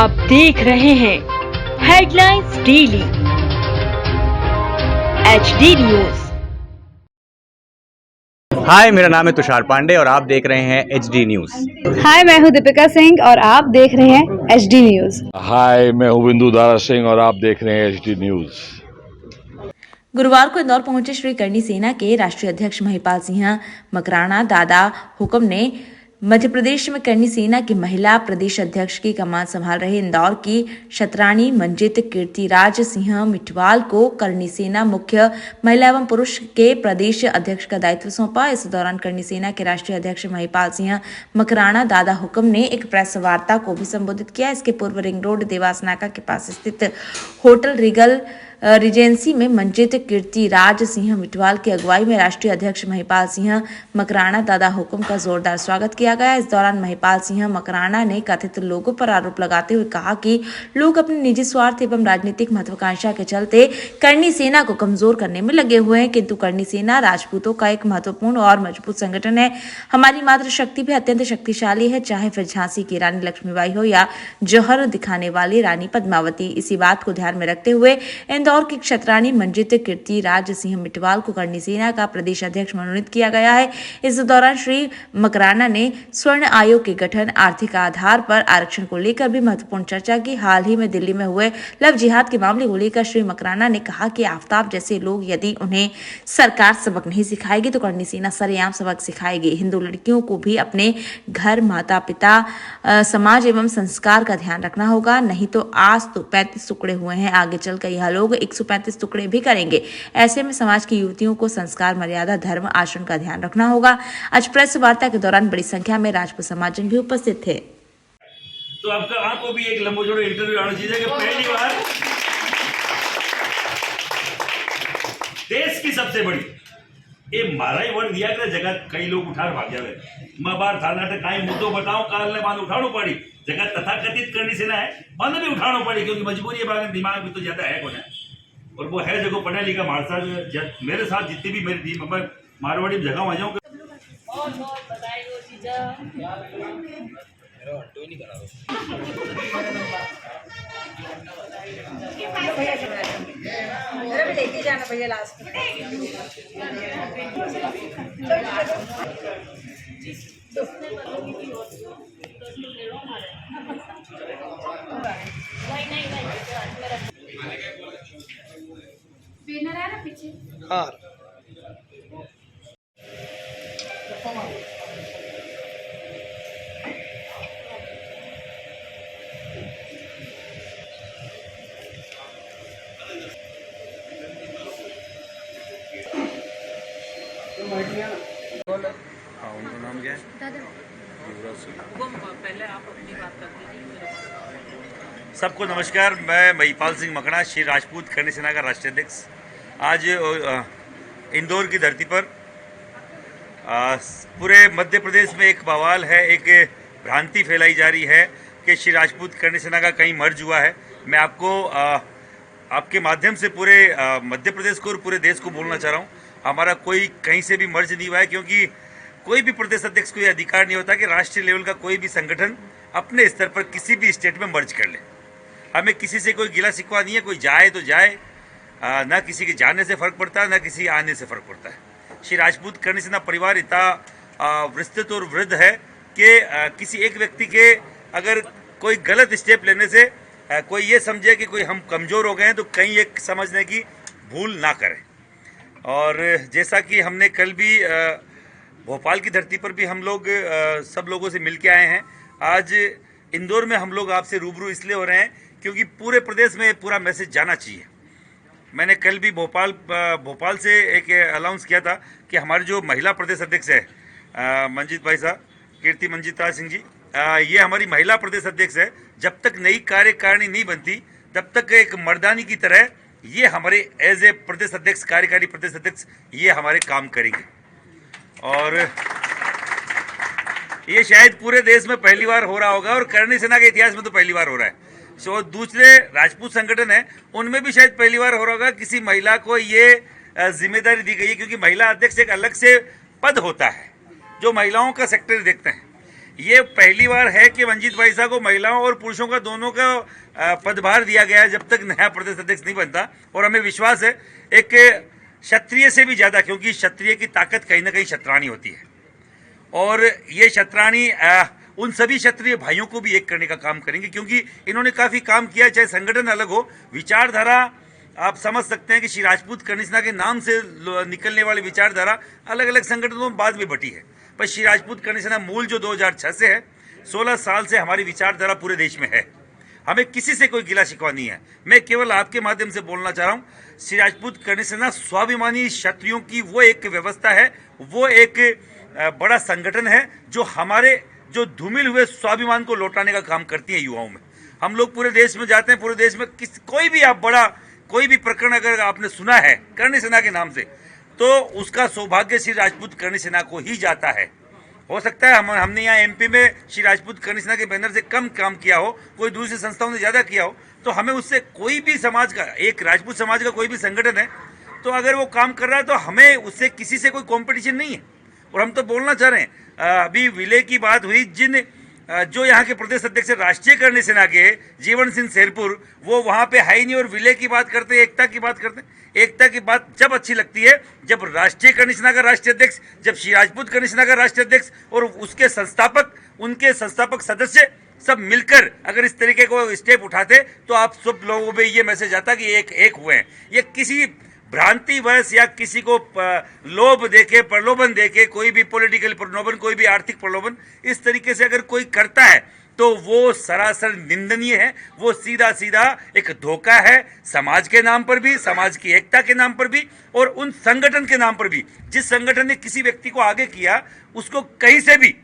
आप देख रहे हैं हेडलाइंस डेली HD न्यूज। हाय, मेरा नाम है तुषार पांडे और आप देख रहे हैं HD न्यूज। हाय, मैं हूं दीपिका सिंह और आप देख रहे हैं HD न्यूज। हाय, मैं हूं बिंदु दारा सिंह और आप देख रहे हैं HD न्यूज। गुरुवार को इंदौर पहुंचे श्री करणी सेना के राष्ट्रीय अध्यक्ष महिपाल सिंह मकराना दादा हुक्म ने मध्य प्रदेश में करणी सेना की महिला प्रदेश अध्यक्ष की कमान संभाल रहे इंदौर की शतरानी मंजित कीर्तिराज सिंह मिठवाल को करणी सेना मुख्य महिला एवं पुरुष के प्रदेश अध्यक्ष का दायित्व सौंपा। इस दौरान करणी सेना के राष्ट्रीय अध्यक्ष महिपाल सिंह मकराना दादा हुक्म ने एक प्रेस वार्ता को भी संबोधित किया। इसके पूर्व रिंग रोड देवास नाका के पास स्थित होटल रिगल रिजेंसी में मंजित कीर्तिराज सिंह मिठवाल की अगुवाई में राष्ट्रीय अध्यक्ष महिपाल सिंह मकराना दादा हुक्म का जोरदार स्वागत किया गया। इस दौरान महिपाल सिंह मकराना ने कथित लोगों पर आरोप लगाते हुए कहा कि लोग अपने निजी स्वार्थ एवं राजनीतिक महत्वाकांक्षा के चलते करणी सेना को कमजोर करने में लगे हुए हैं, किंतु करणी सेना राजपूतों का एक महत्वपूर्ण और मजबूत संगठन है। हमारी मातृशक्ति भी अत्यंत शक्तिशाली है, चाहे फिर झांसी की रानी लक्ष्मीबाई हो या जौहर दिखाने वाली रानी पद्मावती। इसी बात को ध्यान में रखते हुए इंदौर की क्षत्राणी मंजित कीर्तिराज सिंह मिठवाल को करणी सेना का प्रदेश अध्यक्ष मनोनीत किया गया है। इस दौरान श्री मकराना ने स्वर्ण आयोग के गठन, आर्थिक आधार पर आरक्षण को लेकर भी महत्वपूर्ण चर्चा की। हाल ही में दिल्ली में हुए लव जिहाद के मामले को लेकर श्री मकराना ने कहा कि आफ्ताब जैसे लोग यदि उन्हें सरकार सबक नहीं सिखाएगी तो करणी सेना सरेआम सबक सिखाएगी। हिंदू लड़कियों को भी अपने घर, माता पिता, समाज एवं संस्कार का ध्यान रखना होगा, नहीं तो आज तो 35 टुकड़े हुए हैं, आगे चलकर यह लोग 135 टुकड़े भी करेंगे। ऐसे में समाज की युवतियों को संस्कार, मर्यादा, धर्म, आचरण का ध्यान रखना होगा। आज प्रेस वार्ता के दौरान बड़ी संख्या में राजपूत समाजजन भी उपस्थित थे। तो आपको भी एक लंबोचौड़ा इंटरव्यू आना चाहिए कि पहली बार देश की सबसे बड़ी ये मारा ही वर्ड दिया कि जगह कई लोग उठार भाग जावे मैं बार था नाटक काई मुद्दों बताओ काल ने बांध उठाणो पड़ी जगह तथाकथित करणी सेना है बांध भी उठाणो पड़ी क्योंकि मजबूरी है, बाग दिमाग भी तो ज्यादा है कौन है और वो है जगह पढ़ा लिखा मारसा मेरे साथ जितनी भी मेरी टीम मैं मारवाड़ी में जगह आ जाऊँ लेके जाना भैया लास्ट विनर है ना पीछे। हाँ उनका नाम क्या है? सबको नमस्कार। मैं महिपाल सिंह मकराना, श्री राजपूत करणी सेना का राष्ट्रीय अध्यक्ष। आज इंदौर की धरती पर पूरे मध्य प्रदेश में एक बवाल है, एक भ्रांति फैलाई जा रही है कि श्री राजपूत करणी सेना का कहीं मर्ज हुआ है। मैं आपको आपके माध्यम से पूरे मध्य प्रदेश को और पूरे देश को बोलना चाह रहा हूँ, हमारा कोई कहीं से भी मर्ज नहीं हुआ है, क्योंकि कोई भी प्रदेश अध्यक्ष को यह अधिकार नहीं होता कि राष्ट्रीय लेवल का कोई भी संगठन अपने स्तर पर किसी भी स्टेट में मर्ज कर ले। हमें किसी से कोई गिला शिकवा नहीं है, कोई जाए तो जाए, ना किसी के जाने से फर्क पड़ता है, ना किसी आने से फर्क पड़ता है। श्री राजपूत करणी सेना परिवार इतना विस्तृत और वृद्ध है कि किसी एक व्यक्ति के अगर कोई गलत स्टेप लेने से कोई ये समझे कि कोई हम कमज़ोर हो गए हैं तो कहीं एक समझने की भूल ना करें। और जैसा कि हमने कल भी भोपाल की धरती पर भी हम लोग सब लोगों से मिल के आए हैं, आज इंदौर में हम लोग आपसे रूबरू इसलिए हो रहे हैं क्योंकि पूरे प्रदेश में पूरा मैसेज जाना चाहिए। मैंने कल भी भोपाल से एक अनाउंस किया था कि हमारे जो महिला प्रदेश अध्यक्ष है मंजित भाई साहब, कीर्ति मंजित राज सिंह जी, ये हमारी महिला प्रदेश अध्यक्ष है। जब तक नई कार्यकारिणी नहीं बनती तब तक एक मर्दानी की तरह ये हमारे एज ए प्रदेश अध्यक्ष, कार्यकारी प्रदेश अध्यक्ष, ये हमारे काम करेंगे। और ये शायद पूरे देश में पहली बार हो रहा होगा और करणी सेना के इतिहास में तो पहली बार हो रहा है। सो दूसरे राजपूत संगठन है उनमें भी शायद पहली बार हो रहा होगा किसी महिला को ये जिम्मेदारी दी गई है, क्योंकि महिला अध्यक्ष एक अलग से पद होता है जो महिलाओं का सेक्टर देखते हैं। ये पहली बार है कि मंजीत भाई साहब को महिलाओं और पुरुषों का दोनों का पदभार दिया गया है जब तक नया प्रदेश अध्यक्ष नहीं बनता। और हमें विश्वास है एक क्षत्रिय से भी ज़्यादा, क्योंकि क्षत्रिय की ताकत कहीं ना कहीं क्षत्राणी होती है और ये क्षत्राणी उन सभी क्षत्रिय भाइयों को भी एक करने का काम करेंगे, क्योंकि इन्होंने काफ़ी काम किया है। चाहे संगठन अलग हो, विचारधारा आप समझ सकते हैं कि श्री राजपूत करनी सेना के नाम से निकलने वाली विचारधारा अलग अलग संगठनों में बाद में बटी है, पर श्री राजपूत करनी सेना मूल जो 2006 से है, 16 साल से हमारी विचारधारा पूरे देश में है। हमें किसी से कोई गिला शिकवा नहीं है। मैं केवल आपके माध्यम से बोलना चाह रहा हूँ, श्री राजपूत करनी सेना स्वाभिमानी क्षत्रियों की वो एक व्यवस्था है, वो एक बड़ा संगठन है जो हमारे जो धूमिल हुए स्वाभिमान को लौटाने का काम करती है युवाओं में। हम लोग पूरे देश में जाते हैं, पूरे देश में कोई भी आप बड़ा कोई भी प्रकरण अगर आपने सुना है करनी सेना के नाम से, तो उसका सौभाग्य श्री राजपूत करनी सेना को ही जाता है। हो सकता है हमने यहाँ एमपी में श्री राजपूत करनी सेना के बैनर से कम काम किया हो, कोई दूसरी संस्थाओं ने ज़्यादा किया हो, तो हमें उससे कोई भी समाज का, एक राजपूत समाज का कोई भी संगठन है तो अगर वो काम कर रहा है तो हमें उससे किसी से कोई कॉम्पिटिशन नहीं है। और हम तो बोलना चाह रहे हैं, अभी विलय की बात हुई, जो यहाँ के प्रदेश अध्यक्ष राष्ट्रीय करनी सेना के जीवन सिंह शेरपुर, वो वहाँ पे है ही नहीं और विलय की बात करते हैं, एकता की बात करते हैं। एकता की बात जब अच्छी लगती है जब राष्ट्रीय करनी सेना का राष्ट्रीय अध्यक्ष, जब श्री राजपूत करनी सेना का राष्ट्रीय अध्यक्ष और उसके संस्थापक, उनके संस्थापक सदस्य सब मिलकर अगर इस तरीके को स्टेप उठाते तो आप सब लोगों में ये मैसेज आता कि एक हुए हैं। ये किसी भ्रांतिवश या किसी को लोभ देके, प्रलोभन देके, कोई भी पॉलिटिकल प्रलोभन, कोई भी आर्थिक प्रलोभन, इस तरीके से अगर कोई करता है तो वो सरासर निंदनीय है। वो सीधा सीधा एक धोखा है समाज के नाम पर भी, समाज की एकता के नाम पर भी और उन संगठन के नाम पर भी। जिस संगठन ने किसी व्यक्ति को आगे किया, उसको कहीं से भी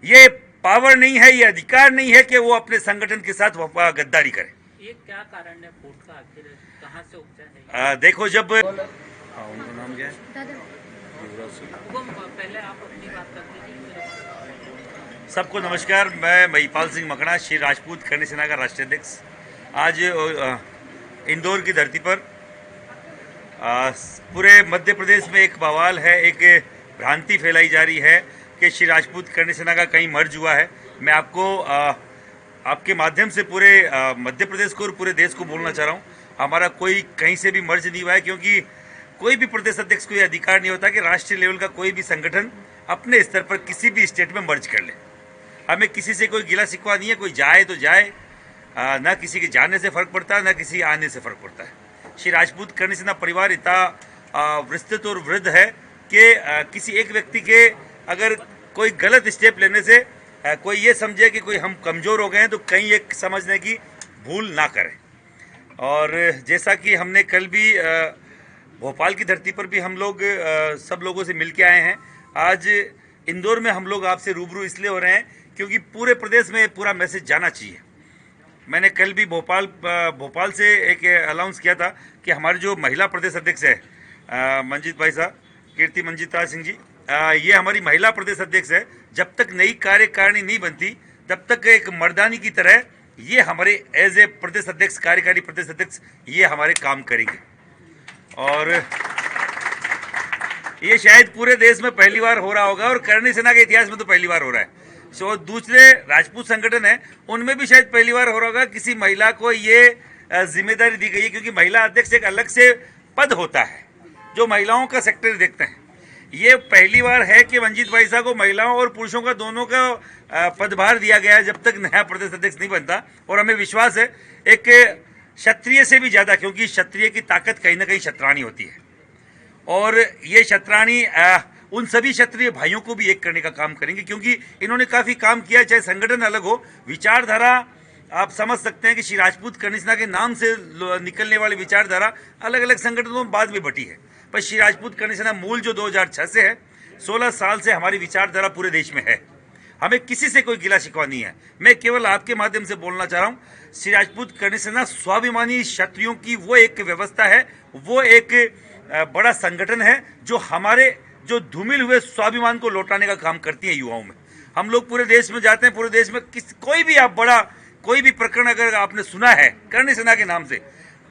ये पावर नहीं है, ये अधिकार नहीं है कि वो अपने संगठन के साथ गद्दारी करे। ये क्या कारण है फूट का, आखिर कहाँ से उपजा है? देखो, जब उनका नाम क्या है, पहले आप अपनी बात करते थे। सबको नमस्कार, मैं महिपाल सिंह मकड़ा, श्री राजपूत करनी सेना का राष्ट्रीय अध्यक्ष। आज इंदौर की धरती पर पूरे मध्य प्रदेश में एक बवाल है, एक भ्रांति फैलाई जा रही है कि श्री राजपूत करनी सेना का कहीं मर्ज हुआ है। मैं आपको आपके माध्यम से पूरे मध्य प्रदेश को और पूरे देश को बोलना चाह रहा हूँ, हमारा कोई कहीं से भी मर्ज नहीं हुआ है, क्योंकि कोई भी प्रदेश अध्यक्ष को यह अधिकार नहीं होता कि राष्ट्रीय लेवल का कोई भी संगठन अपने स्तर पर किसी भी स्टेट में मर्ज कर ले। हमें किसी से कोई गिला शिकवा नहीं है, कोई जाए तो जाए, ना किसी के जाने से फ़र्क पड़ता है, ना किसी आने से फ़र्क पड़ता है। श्री राजपूत करनी सेना परिवार इतना विस्तृत और वृद्ध है कि किसी एक व्यक्ति के अगर कोई गलत स्टेप लेने से कोई ये समझे कि कोई हम कमज़ोर हो गए हैं, तो कहीं एक समझने की भूल ना करें। और जैसा कि हमने कल भी भोपाल की धरती पर भी हम लोग सब लोगों से मिल के आए हैं, आज इंदौर में हम लोग आपसे रूबरू इसलिए हो रहे हैं क्योंकि पूरे प्रदेश में पूरा मैसेज जाना चाहिए। मैंने कल भी भोपाल से एक अनाउंस किया था कि हमारे जो महिला प्रदेश अध्यक्ष है मंजीत भाई साहब, कीर्ति मंजीत सिंह जी, ये हमारी महिला प्रदेश अध्यक्ष है। जब तक नई कार्यकारिणी नहीं बनती तब तक एक मर्दानी की तरह ये हमारे एज ए प्रदेश अध्यक्ष, कार्यकारी प्रदेश अध्यक्ष, ये हमारे काम करेंगे। और ये शायद पूरे देश में पहली बार हो रहा होगा और करनी सेना के इतिहास में तो पहली बार हो रहा है। सो दूसरे राजपूत संगठन है उनमें भी शायद पहली बार हो रहा होगा किसी महिला को ये जिम्मेदारी दी गई है, क्योंकि महिला अध्यक्ष एक अलग से पद होता है जो महिलाओं का सेक्टर देखते हैं। ये पहली बार है कि मंजीत भाई साहब को महिलाओं और पुरुषों का दोनों का पदभार दिया गया है जब तक नया प्रदेश अध्यक्ष नहीं बनता। और हमें विश्वास है एक क्षत्रिय से भी ज़्यादा, क्योंकि क्षत्रिय की ताकत कहीं ना कहीं क्षत्राणी होती है और ये क्षत्राणी उन सभी क्षत्रिय भाइयों को भी एक करने का काम करेंगे, क्योंकि इन्होंने काफ़ी काम किया है। चाहे संगठन अलग हो, विचारधारा आप समझ सकते हैं कि श्री राजपूत करनी सेना के नाम से निकलने वाली विचारधारा अलग अलग संगठनों में बाद में बटी है, पर श्री राजपूत करनी सेना मूल जो 2006 से है, 16 साल से हमारी विचारधारा पूरे देश में है। हमें किसी से कोई गिला शिकवा नहीं है। मैं केवल आपके माध्यम से बोलना चाह रहा हूँ, श्री राजपूत करनी सेना स्वाभिमानी क्षत्रियों की वो एक व्यवस्था है, वो एक बड़ा संगठन है जो हमारे जो धूमिल हुए स्वाभिमान को लौटाने का काम करती है युवाओं में। हम लोग पूरे देश में जाते हैं, पूरे देश में कोई भी आप बड़ा कोई भी प्रकरण अगर आपने सुना है करनी सेना के नाम से,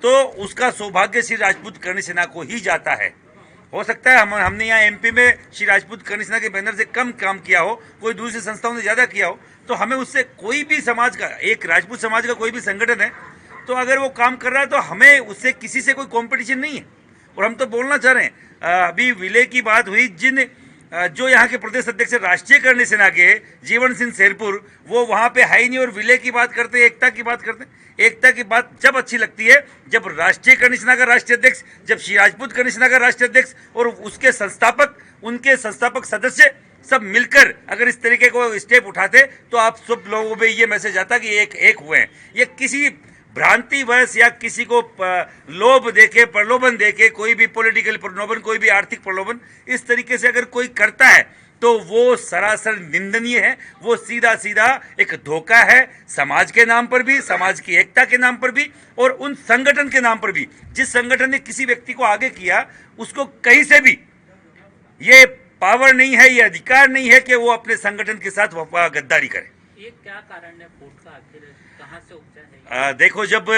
तो उसका सौभाग्य श्री राजपूत करनी सेना को ही जाता है। हो सकता है हमने यहाँ एमपी में श्री राजपूत कर्ण सेना के बैनर से कम काम किया हो, कोई दूसरी संस्थाओं ने ज्यादा किया हो, तो हमें उससे कोई भी समाज का, एक राजपूत समाज का कोई भी संगठन है, तो अगर वो काम कर रहा है तो हमें उससे किसी से कोई कंपटीशन नहीं है। और हम तो बोलना चाह रहे हैं, अभी विलय की बात हुई, जो यहाँ के प्रदेश अध्यक्ष राष्ट्रीय कर्ण सेना के जीवन सिंह शेरपुर, वो वहाँ पे है ही नहीं और विलय की बात करते हैं, एकता की बात करते हैं। एकता की बात जब अच्छी लगती है जब राष्ट्रीय कर्ण सेना का राष्ट्रीय अध्यक्ष, जब श्री राजपूत कर्ण सेना का राष्ट्रीय अध्यक्ष और उसके संस्थापक, उनके संस्थापक सदस्य सब मिलकर अगर इस तरीके को स्टेप उठाते तो आप सब लोगों में ये मैसेज आता कि एक हुए हैं। ये किसी भ्रांतिवश या किसी को लोभ देके, प्रलोभन देके, कोई भी पॉलिटिकल प्रलोभन, कोई भी आर्थिक प्रलोभन, इस तरीके से अगर कोई करता है तो वो सरासर निंदनीय है। वो सीधा सीधा एक धोखा है समाज के नाम पर भी, समाज की एकता के नाम पर भी और उन संगठन के नाम पर भी। जिस संगठन ने किसी व्यक्ति को आगे किया उसको कहीं से भी ये पावर नहीं है, ये अधिकार नहीं है कि वो अपने संगठन के साथ गद्दारी करे। ये क्या कारण है फूट का, आखिर कहाँ से उपजा है? देखो, जब